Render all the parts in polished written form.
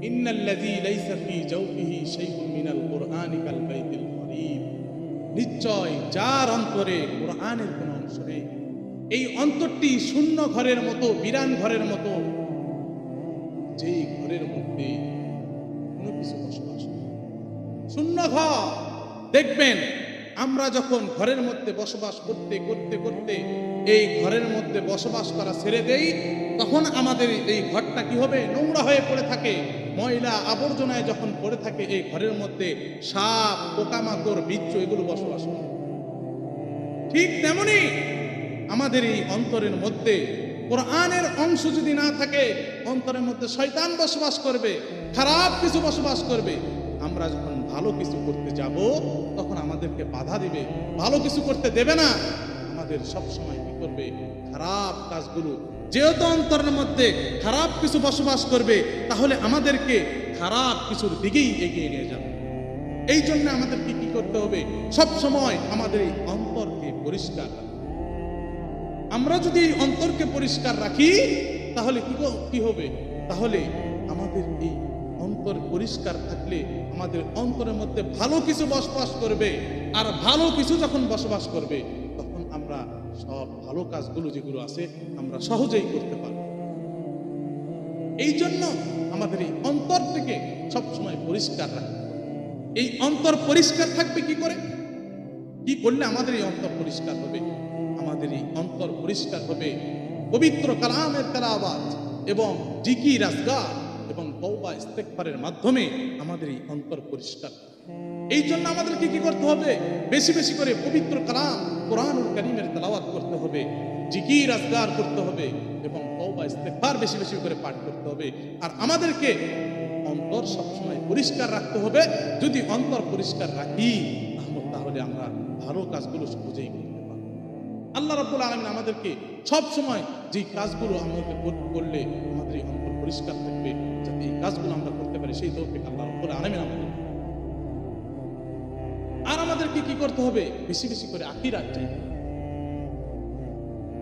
ইন্নাল্লাযী লাইসা ফী জাওফিহি শাইউন মিনাল কুরআনি কাল বাইতিল গরীব, নিশ্চয় যার অন্তরে কোরআনের কোনো অংশ নেই, এই অন্তরটি শূন্য ঘরের মতো, বিরান ঘরের মতো, যেই ঘরের মধ্যে কোনো কিছু বসবাস করে। শূন্য ঘর। দেখবেন আমরা যখন ঘরের মধ্যে বসবাস করতে করতে করতে এই ঘরের মধ্যে বসবাস করা ছেড়ে দেই, তখন আমাদের এই ঘরটা কি হবে? নোংরা হয়ে পড়ে থাকে। ময়লা আবর্জনায় যখন পড়ে থাকে, এই ঘরের মধ্যে সাপ, পোকামাকড়, বিচ্ছু এগুলো বসবাস করে। ঠিক তেমনি আমাদের এই অন্তরের মধ্যে কোরআনের অংশ যদি না থাকে, অন্তরের মধ্যে শয়তান বসবাস করবে, খারাপ কিছু বসবাস করবে। আমরা যখন ভালো কিছু করতে যাব, তখন আমাদেরকে বাধা দিবে, ভালো কিছু করতে দেবে না। আমাদের সব সময় কি করবে? খারাপ কাজগুলো, যেহেতু অন্তরের মধ্যে খারাপ কিছু বসবাস করবে, তাহলে আমাদেরকে খারাপ কিছুর দিকেই এগিয়ে নিয়ে যাবে। এই জন্য আমাদেরকে কি করতে হবে? সব সময় আমাদের এই অন্তরকে পরিষ্কার রাখতে। আমরা যদি এই অন্তরকে পরিষ্কার রাখি, তাহলে কি হবে? তাহলে আমাদের এই অন্তর পরিষ্কার থাকলে আমাদের অন্তরের মধ্যে ভালো কিছু বসবাস করবে, আর ভালো কিছু যখন বসবাস করবে, তখন আমরা সব ভালো কাজগুলো যেগুলো আছে আমরা সহজেই করতে পারব। এই জন্য আমাদের এই অন্তরটাকে সবসময় পরিষ্কার রাখতে হবে। এই অন্তর পরিষ্কার থাকবে কি করে? কি করলে আমাদের এই অন্তর পরিষ্কার হবে? আমাদের এই অন্তর পরিষ্কার হবে পবিত্র কালামের তেলাওয়াত এবং জিকির আজকার এবং তওবা ইস্তেগফারের মাধ্যমে আমাদের এই অন্তর পরিষ্কার। এই জন্য আমাদেরকে কি করতে হবে? বেশি বেশি করে পবিত্র কালাম কোরআনুল কারীমের তেলাওয়াত করতে হবে, জিকির আজকার করতে হবে এবং তওবা ইস্তেগফার বেশি বেশি করে পাঠ করতে হবে। আর আমাদেরকে অন্তর সবসময় পরিষ্কার রাখতে হবে। যদি অন্তর পরিষ্কার রাখি, তাহলে আমরা ভালো কাজগুলো সহজেই করতে পারব। আল্লাহ রাব্বুল আলামিন আমাদেরকে সব সময় যে কাজগুলো আমাদের করলে আমাদের এই অন্তর পরিষ্কার থাকবে, যাতে এই কাজগুলো আমরা করতে পারি, সেই তৌফিক আল্লাহ রাব্বুল আলামিন আমাদের। আর আমাদেরকে কি করতে হবে? বেশি বেশি করে আখিরাত চাইতে হবে,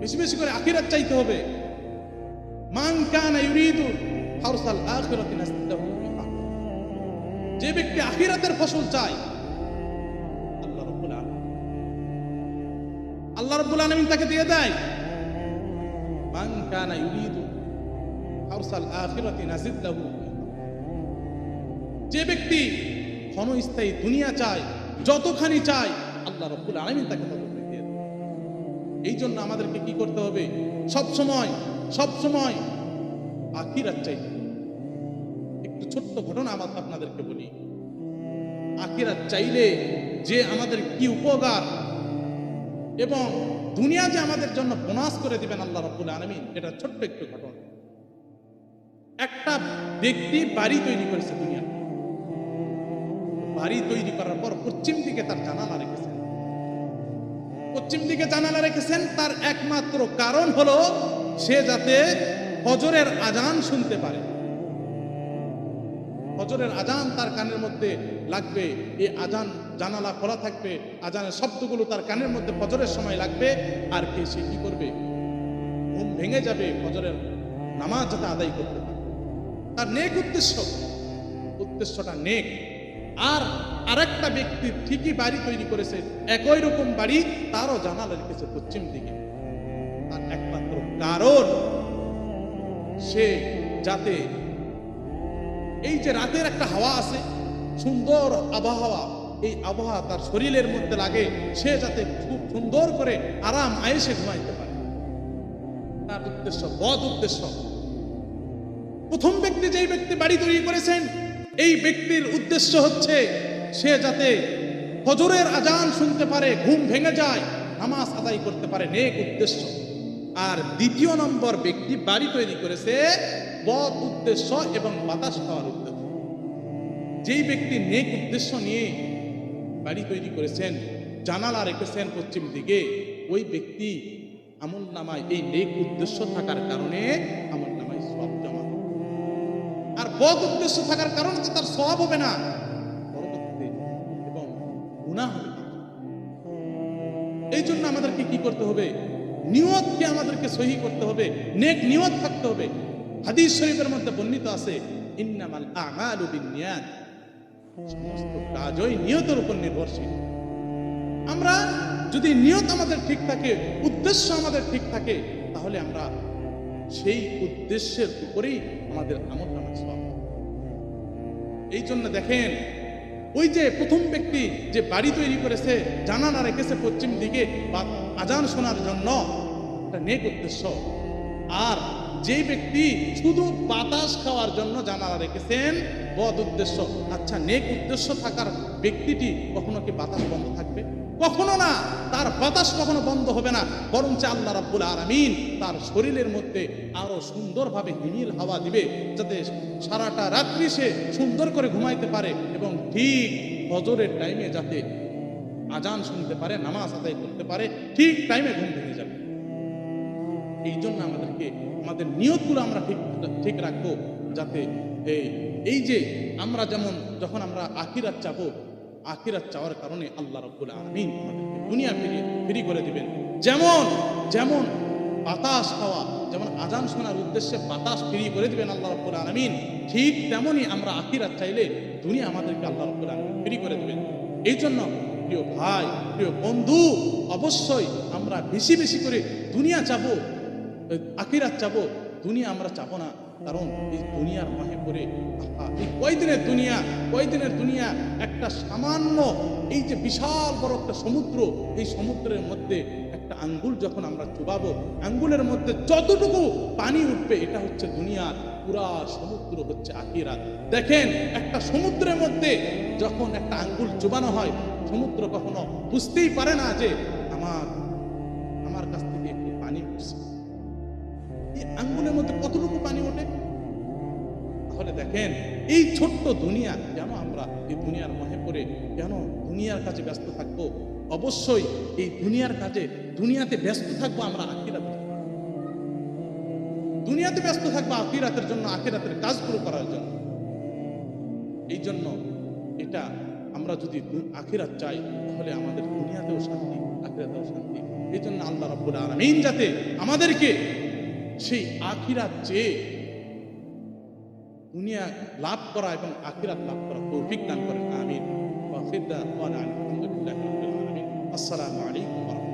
বেশি বেশি করে আখিরাত চাইতে হবে। মান কানা ইউরিদু হারসাল আখিরাতি নাসলাহু বিহা, যে ব্যক্তি আখিরাতের ফসল চায়, আল্লাহ রাব্বুল আলামিন তাকে দিয়ে দেয়। মান কানা ইউরিদু হারসাল আখিরাতি নাজিদ লাহু, যে ব্যক্তি ক্ষণস্থায়ী দুনিয়া চায়, যতখানি চায়, আল্লাহ রাব্বুল আলামিন তাকে ততখানি দিয়ে দেয়। এই জন্য আমাদেরকে কি করতে হবে? সব সময় আখিরাত চাইতে হবে। একটু ছোট্ট ঘটনা আপনাদেরকে বলি। আখিরাত চাইলে যে আমাদের কি উপকার, এবং দুনিয়া যে আমাদের জন্য বোনাস করে দিবেন আল্লাহ রাব্বুল আলামিন, এটা ছোট্ট একটু ঘটনা। একটা ব্যক্তি বাড়ি তৈরি করেছে দুনিয়া। বাড়ি তৈরি করার পর পশ্চিম দিকে তার জানালা রেখেছেন। পশ্চিম দিকে জানালা রেখেছেন তার একমাত্র কারণ হলো সে যাতে ফজরের আজান শুনতে পারে। ফজরের আজান তার কানের মধ্যে লাগবে, এই আজান জানালা খোলা থাকবে, আজানের শব্দগুলো তার কানের মধ্যে ফজরের সময় লাগবে। আর সে কি করবে? ঘুম ভেঙে যাবে, ফজরের নামাজ যাতে আদায় করতে পারে। তার নেক উদ্দেশ্যটা নেক। আর আরেকটা ব্যক্তি ঠিকই বাড়ি তৈরি করেছে, একই রকম বাড়ি, তারও জানালা রেখেছে পশ্চিম দিকে। তার একমাত্র কারণ সে যাতে এই যে রাতের একটা হাওয়া আছে, সুন্দর আবহাওয়া, এই আবহাওয়া তার শরীরের মধ্যে লাগে, সে যাতে খুব সুন্দর করে আরাম আয়েশে ঘুমাইতে পারে। তার উদ্দেশ্য বদ উদ্দেশ্য। প্রথম ব্যক্তি যেই ব্যক্তি বাড়ি তৈরি করেছেন, এই ব্যক্তির উদ্দেশ্য হচ্ছে সে যাতে ফজরের আজান শুনতে পারে, ঘুম ভেঙে যায়, নামাজ আদায় করতে পারে, নেক উদ্দেশ্য। আর দ্বিতীয় নম্বর ব্যক্তি বাড়ি তৈরি করেছে বদ উদ্দেশ্য এবং বাতাস খাওয়ার উদ্দেশ্য। যেই ব্যক্তি নেক উদ্দেশ্য নিয়ে বাড়ি তৈরি করেছেন, জানালা রেখেছেন পশ্চিম দিকে, ওই ব্যক্তি আমল নামায় এই নেক উদ্দেশ্য থাকার কারণে আমল নামায় সওয়াব জমা। আর বদ উদ্দেশ্য থাকার কারণে তো তার সওয়াব হবে না, পরবর্তীতে এবং গুনাহ হবে। এই জন্য আমাদেরকে কি করতে হবে? নিয়তকে আমাদেরকে সহি করতে হবে, নেক নিয়ত থাকতে হবে। হাদিস শরীফের মধ্যে বর্ণিত আছে, ইন্নামাল আমালু বিন্নিয়াত, সমস্ত কাজই নিয়তের উপর নির্ভরশীল। আমরা যদি নিয়ত আমাদের ঠিক থাকে, উদ্দেশ্য আমাদের ঠিক থাকে, তাহলে আমরা সেই উদ্দেশ্যের উপরেই আমাদের আমলনামা সওয়াব। এই জন্য দেখেন, ওই যে প্রথম ব্যক্তি যে বাড়ি তৈরি করেছে, জানালা রেখেছে পশ্চিম দিকে বা আজান শোনার জন্য, একটা নেক উদ্দেশ্য। আর যে ব্যক্তি শুধু বাতাস খাওয়ার জন্য জানালা রেখেছেন, বদ উদ্দেশ্য। আচ্ছা, নেক উদ্দেশ্য থাকার ব্যক্তিটি কখনো কি বাতাস বন্ধ থাকবে? কখনো না, তার বাতাস কখনো বন্ধ হবে না, বরঞ্চ আল্লাহ রাব্বুল আলামিন তার শরীরের মধ্যে আরো সুন্দরভাবে হিমিল হাওয়া দিবে, যাতে সারাটা রাত্রি সে সুন্দর করে ঘুমাইতে পারে এবং ঠিক ফজরের টাইমে যাতে আজান শুনতে পারে, নামাজ আদায় করতে পারে, ঠিক টাইমে ঘুম ভেঙে যাবে। এই জন্য আমাদেরকে আমাদের নিয়তগুলো আমরা ঠিক রাখবো, যাতে এই যে আমরা যেমন যখন আমরা আখিরাত চাবো, আখিরাত চাওয়ার কারণে আল্লাহ রাব্বুল আলামিন আমাদেরকে দুনিয়া ফ্রি করে দিবেন। যেমন যেমন বাতাস খাওয়া, যেমন আজান শোনার উদ্দেশ্যে বাতাস ফ্রি করে দিবেন আল্লাহ রাব্বুল আলামিন, ঠিক তেমনই আমরা আখিরাত চাইলে দুনিয়া আমাদেরকে আল্লাহ রাব্বুল আলামিন ফ্রি করে দিবেন। এই জন্য প্রিয় ভাই, প্রিয় বন্ধু, অবশ্যই আমরা বেশি বেশি করে দুনিয়া চাবো, আখিরাত চাবো। দুনিয়া আমরা চাবো না, কারণ এই দুনিয়ার মাহে পড়ে এই কয়দিনের দুনিয়া একটা সামান্য, এই যে বিশাল বড় একটা সমুদ্র, এই সমুদ্রের মধ্যে একটা আঙ্গুল যখন আমরা চুবাবো, আঙ্গুলের মধ্যে যতটুকু পানি উঠবে, এটা হচ্ছে দুনিয়ার, পুরা সমুদ্র হচ্ছে আখিরাত। দেখেন, একটা সমুদ্রের মধ্যে যখন একটা আঙ্গুল চুবানো হয়, সমুদ্র কখনো বুঝতেই পারে না যে আমার কাছ থেকে একটু পানি উঠছে। এই আঙ্গুলের মধ্যে কতটুকু পানি ওঠে? তাহলে দেখেন, এই ছোট্ট দুনিয়া, কেন আমরা এই দুনিয়ার মহে পড়ে কেন দুনিয়ার কাজে ব্যস্ত থাকবো? অবশ্যই এই দুনিয়ার কাজে, দুনিয়াতে ব্যস্ত থাকবো আমরা আখিরাতে, দুনিয়াতে ব্যস্ত থাকবো আখিরাতের জন্য, আখিরাতের কাজগুলো করার জন্য। এই জন্য এটা আমরা যদি আখিরাত চাই, তাহলে আমাদের দুনিয়াতেও শান্তি, আখিরাতেও শান্তি। এই জন্য আল্লাহ রাব্বুল আলামিন যাতে আমাদেরকে সেই আখিরাত চেয়ে দুনিয়া লাভ করা এবং আখিরাত লাভ করা তৌফিক দান করেন। আমিন। ওয়া আখির দাওয়ানা আলহামদুলিল্লাহি রাব্বিল আলামিন। আসসালামু আলাইকুম।